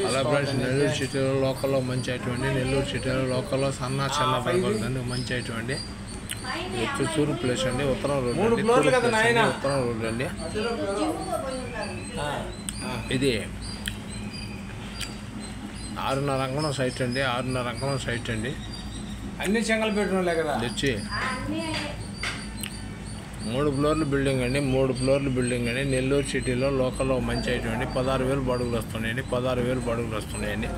అలా ఫ్రెండ్స్ నెల్లూరు సిటీలో లోకల్లో మంచి ఐటమ్ అండి. నెల్లూరు సిటీలో లోకల్లో సన్న చిన్న పడుతుంది మంచి ఐటమ్ అండి. తూరు ప్లేస్ అండి, ఉత్తరం రోడ్ అండి, ఉత్తరం రోడ్ అండి. ఇది 6:30 అంకణం సైట్ అండి, 6:30 అంకణం సైట్ అండి. అన్ని చెంగల్ పెట్టిన కదా వచ్చి 3 ఫ్లోర్ల బిల్డింగ్ అండి, 3 ఫ్లోర్ల బిల్డింగ్ అండి. నెల్లూరు సిటీలో లోకల్లో మంచి ఐటమ్ అండి. 16,000 బాడుగులు వస్తున్నాయండి, 16,000 బాడుగులు వస్తున్నాయండి.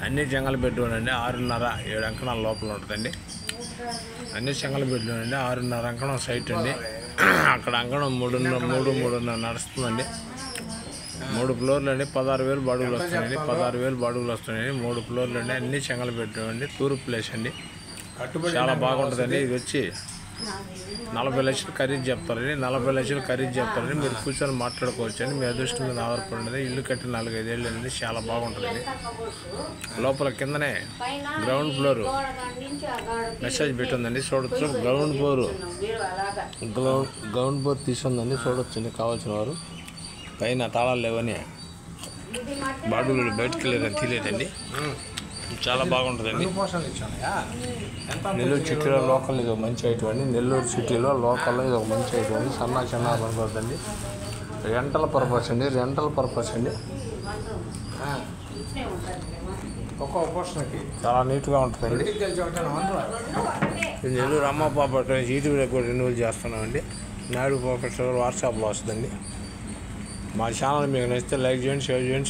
అన్ని చెంగల్ పెట్టుకోండి. 6:30 7 అంకణాల లోపల ఉంటుందండి. అన్ని చెంగల్ పెట్టుకోండి. 6:30 అంకణం సైట్ అండి. అక్కడ అంకణం 3:30 నడుస్తుందండి. 3 ఫ్లోర్లు అండి, 16,000 బాడుగులు వస్తున్నాయండి, 16,000 బాడుగులు వస్తున్నాయండి. 3 ఫ్లోర్లు అండి, అన్ని చెంగలు పెట్టుకోండి. తూర్పు ప్లేస్ అండి, చాలా బాగుంటుందండి. ఇది వచ్చి 40 లక్షలు ఖరీదు చెప్తారండి, 40 లక్షలు ఖరీదు చెప్తారండి. మీరు కూర్చొని మాట్లాడుకోవచ్చు అండి. మీ అదృష్టం మీద ఆధారపడి ఇల్లు కట్టి 4-5 ఏళ్ళు అండి. చాలా బాగుంటుంది. లోపల కిందనే గ్రౌండ్ ఫ్లోర్ మెసేజ్ పెట్టిందండి, చూడొచ్చు. గ్రౌండ్ ఫ్లోర్ తీసుకుందండి, చూడొచ్చండి కావాల్సిన వారు. పైన తాళాలు లేవని బాడుగులు బయటకు వెళ్ళేదని తెలియదండి. చాలా బాగుంటుందండి. నెల్లూరు సిటీలో లోకల్ ఇది ఒక మంచి ఐటమ్ అండి. నెల్లూరు సిటీలో లోకల్లో ఇది ఒక మంచి ఐటమ్ అండి. సన్న చిన్న పడుతుందండి. రెంటల్ పర్పస్ అండి, రెంటల్ పర్పస్ అండి. చాలా నీట్గా ఉంటుందండి. నెల్లూరు అమ్మ పాప ఈటీవీలో కూడా రెన్యూవల్ చేస్తున్నామండి. నాయుడు ప్రొఫెసర్ వాట్సాప్లో వస్తుందండి. మా ఛానల్ మీకు నచ్చితే లైక్ చేయండి, షేర్ చేయండి.